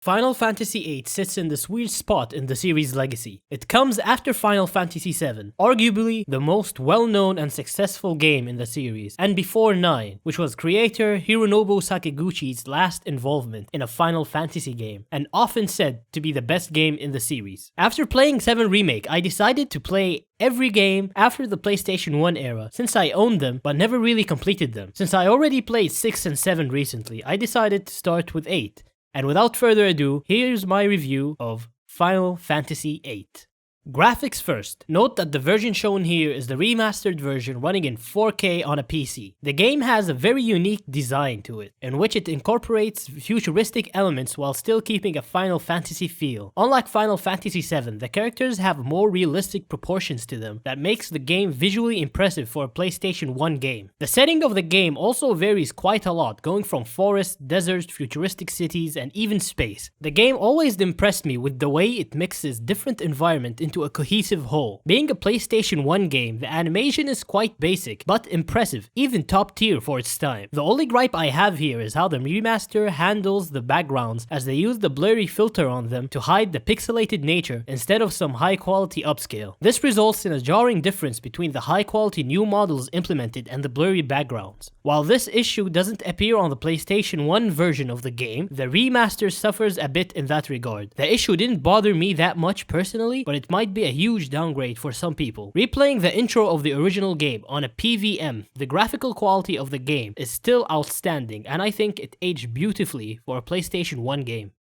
Final Fantasy VIII sits in this weird spot in the series' legacy. It comes after Final Fantasy VII, arguably the most well-known and successful game in the series, and before 9, which was creator Hironobu Sakaguchi's last involvement in a Final Fantasy game, and often said to be the best game in the series. After playing 7 Remake, I decided to play every game after the PlayStation 1 era, since I owned them but never really completed them. Since I already played 6 and 7 recently, I decided to start with 8. And without further ado, here's my review of Final Fantasy VIII. Graphics first. Note that the version shown here is the remastered version running in 4K on a PC. The game has a very unique design to it, in which it incorporates futuristic elements while still keeping a Final Fantasy feel. Unlike Final Fantasy VII, the characters have more realistic proportions to them that makes the game visually impressive for a PlayStation 1 game. The setting of the game also varies quite a lot, going from forests, deserts, futuristic cities, and even space. The game always impressed me with the way it mixes different environments into a cohesive whole. Being a PlayStation 1 game, the animation is quite basic, but impressive, even top tier for its time. The only gripe I have here is how the remaster handles the backgrounds, as they use the blurry filter on them to hide the pixelated nature instead of some high quality upscale. This results in a jarring difference between the high quality new models implemented and the blurry backgrounds. While this issue doesn't appear on the PlayStation 1 version of the game, the remaster suffers a bit in that regard. The issue didn't bother me that much personally, but it might be a huge downgrade for some people. Replaying the intro of the original game on a PVM, the graphical quality of the game is still outstanding, and I think it aged beautifully for a PlayStation 1 game.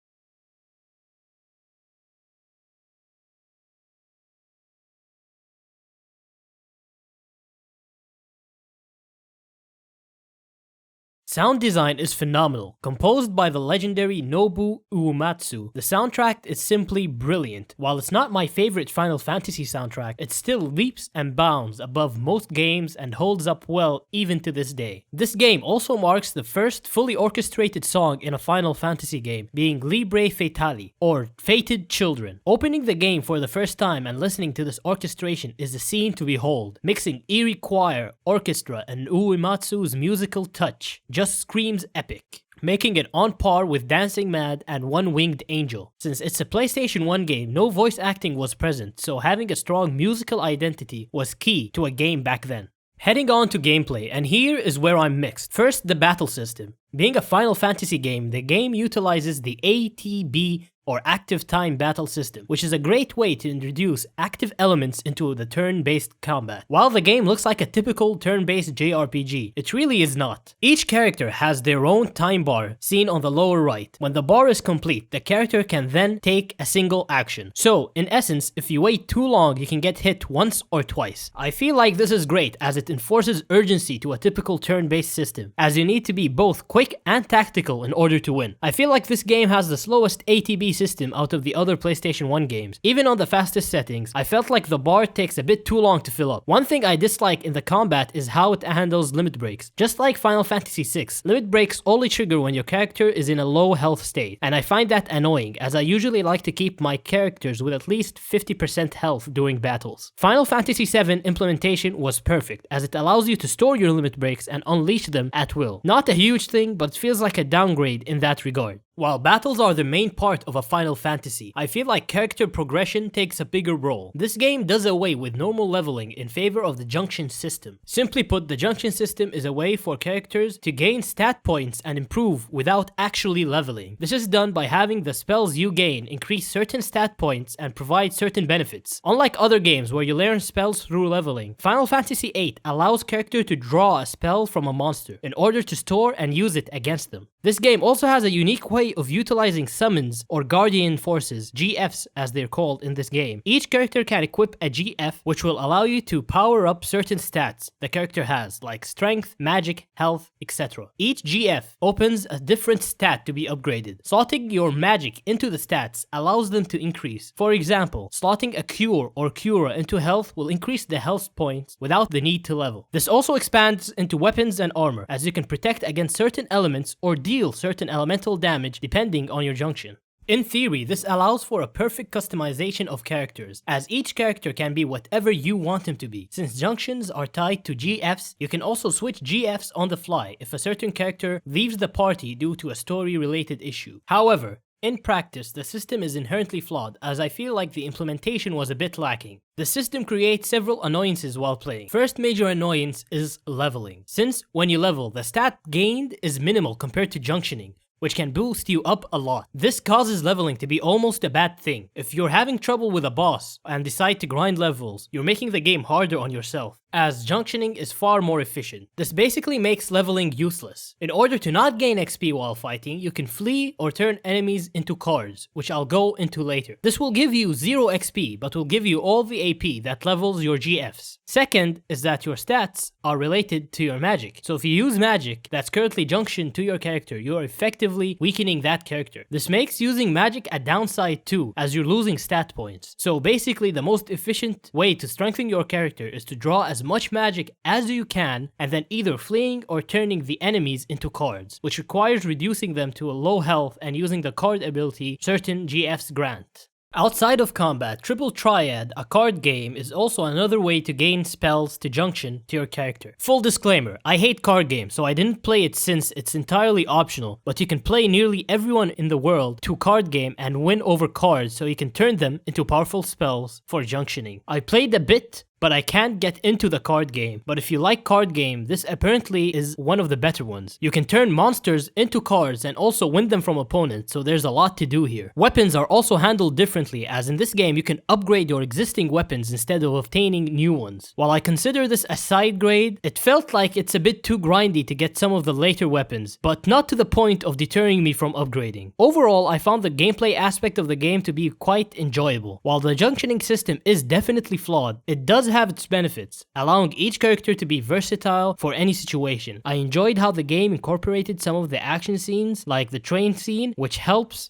Sound design is phenomenal. Composed by the legendary Nobu Uematsu, the soundtrack is simply brilliant. While it's not my favorite Final Fantasy soundtrack, it still leaps and bounds above most games and holds up well even to this day. This game also marks the first fully orchestrated song in a Final Fantasy game, being Libre Fatali, or Fated Children. Opening the game for the first time and listening to this orchestration is a scene to behold, mixing eerie choir, orchestra, and Uematsu's musical touch. Just screams epic, making it on par with Dancing Mad and One Winged Angel. Since it's a PlayStation 1 game, no voice acting was present, so having a strong musical identity was key to a game back then. Heading on to gameplay, and here is where I'm mixed. First, the battle system. Being a Final Fantasy game, the game utilizes the ATB or Active Time Battle System, which is a great way to introduce active elements into the turn-based combat. While the game looks like a typical turn-based JRPG, it really is not. Each character has their own time bar seen on the lower right. When the bar is complete, the character can then take a single action. So, in essence, if you wait too long, you can get hit once or twice. I feel like this is great as it enforces urgency to a typical turn-based system, as you need to be both quick and tactical in order to win. I feel like this game has the slowest ATB system out of the other PlayStation 1 games. Even on the fastest settings, I felt like the bar takes a bit too long to fill up. One thing I dislike in the combat is how it handles limit breaks. Just like Final Fantasy VI, limit breaks only trigger when your character is in a low health state, and I find that annoying as I usually like to keep my characters with at least 50% health during battles. Final Fantasy VII implementation was perfect as it allows you to store your limit breaks and unleash them at will. Not a huge thing, but it feels like a downgrade in that regard. While battles are the main part of a Final Fantasy, I feel like character progression takes a bigger role. This game does away with normal leveling in favor of the junction system. Simply put, the junction system is a way for characters to gain stat points and improve without actually leveling. This is done by having the spells you gain increase certain stat points and provide certain benefits. Unlike other games where you learn spells through leveling, Final Fantasy VIII allows character to draw a spell from a monster in order to store and use it against them. This game also has a unique way of utilizing summons or guardian forces, GFs as they're called in this game. Each character can equip a GF which will allow you to power up certain stats the character has, like strength, magic, health, etc. Each GF opens a different stat to be upgraded. Slotting your magic into the stats allows them to increase. For example, slotting a cure or cura into health will increase the health points without the need to level. This also expands into weapons and armor, as you can protect against certain elements or deal certain elemental damage depending on your junction. In theory, this allows for a perfect customization of characters, as each character can be whatever you want him to be. Since junctions are tied to GFs, you can also switch GFs on the fly if a certain character leaves the party due to a story-related issue. However, In practice, the system is inherently flawed, as I feel like the implementation was a bit lacking. The system creates several annoyances while playing. First major annoyance is leveling, since when you level, the stat gained is minimal compared to junctioning, which can boost you up a lot. This causes leveling to be almost a bad thing. If you're having trouble with a boss and decide to grind levels, you're making the game harder on yourself, as junctioning is far more efficient. This basically makes leveling useless. In order to not gain XP while fighting, you can flee or turn enemies into cards, which I'll go into later. This will give you 0 XP, but will give you all the AP that levels your GFs. Second is that your stats are related to your magic. So if you use magic that's currently junctioned to your character, you are effectively weakening that character. This makes using magic a downside too, as you're losing stat points. So basically, the most efficient way to strengthen your character is to draw as much magic as you can and then either fleeing or turning the enemies into cards, which requires reducing them to a low health and using the card ability certain GFs grant. Outside of combat, Triple Triad, a card game, is also another way to gain spells to junction to your character. Full disclaimer, I hate card games, so I didn't play it since it's entirely optional, but you can play nearly everyone in the world to card game and win over cards so you can turn them into powerful spells for junctioning. I played a bit, but I can't get into the card game. But if you like card game, this apparently is one of the better ones. You can turn monsters into cards and also win them from opponents, so there's a lot to do here. Weapons are also handled differently, as in this game you can upgrade your existing weapons instead of obtaining new ones. While I consider this a side grade, it felt like it's a bit too grindy to get some of the later weapons, but not to the point of deterring me from upgrading. Overall, I found the gameplay aspect of the game to be quite enjoyable. While the junctioning system is definitely flawed, it does have its benefits, allowing each character to be versatile for any situation. I enjoyed how the game incorporated some of the action scenes, like the train scene, which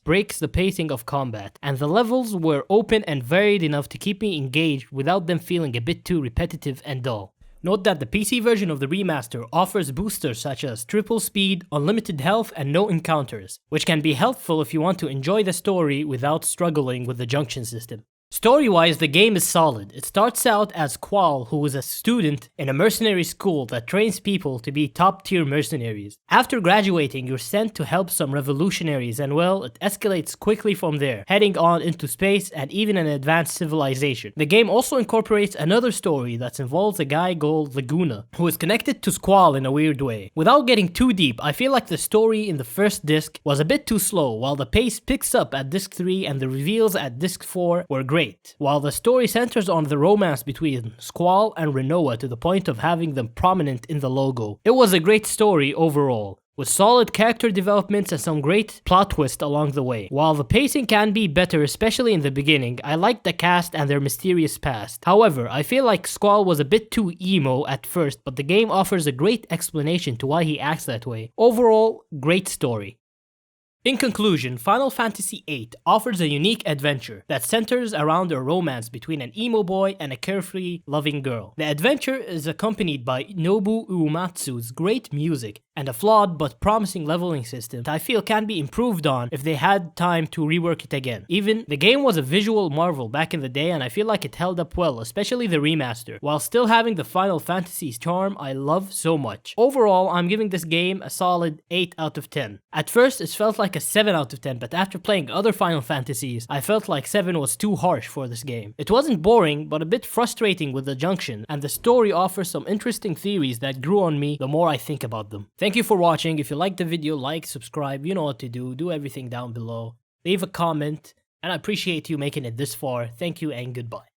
breaks the pacing of combat, and the levels were open and varied enough to keep me engaged without them feeling a bit too repetitive and dull. Note that the PC version of the remaster offers boosters such as triple speed, unlimited health, and no encounters, which can be helpful if you want to enjoy the story without struggling with the junction system. Story-wise, the game is solid. It starts out as Qual, who is a student in a mercenary school that trains people to be top-tier mercenaries. After graduating, you're sent to help some revolutionaries, and well, it escalates quickly from there, heading on into space and even an advanced civilization. The game also incorporates another story that involves a guy called Laguna, who is connected to Squall in a weird way. Without getting too deep, I feel like the story in the first disc was a bit too slow, while the pace picks up at disc 3 and the reveals at disc 4 were great. While the story centers on the romance between Squall and Rinoa to the point of having them prominent in the logo. It was a great story overall, with solid character developments and some great plot twists along the way. While the pacing can be better, especially in the beginning, I liked the cast and their mysterious past. However, I feel like Squall was a bit too emo at first, but the game offers a great explanation to why he acts that way. Overall, great story. In conclusion, Final Fantasy VIII offers a unique adventure that centers around a romance between an emo boy and a carefree, loving girl. The adventure is accompanied by Nobu Uematsu's great music and a flawed but promising leveling system that I feel can be improved on if they had time to rework it again. Even, the game was a visual marvel back in the day and I feel like it held up well, especially the remaster, while still having the Final Fantasy's charm I love so much. Overall, I'm giving this game a solid 8 out of 10. At first, it felt like a 7 out of 10, but after playing other Final Fantasies, I felt like 7 was too harsh for this game. It wasn't boring, but a bit frustrating with the junction, and the story offers some interesting theories that grew on me the more I think about them. Thank you for watching. If you liked the video, like, subscribe, you know what to do everything down below. Leave a comment, and I appreciate you making it this far. Thank you and goodbye.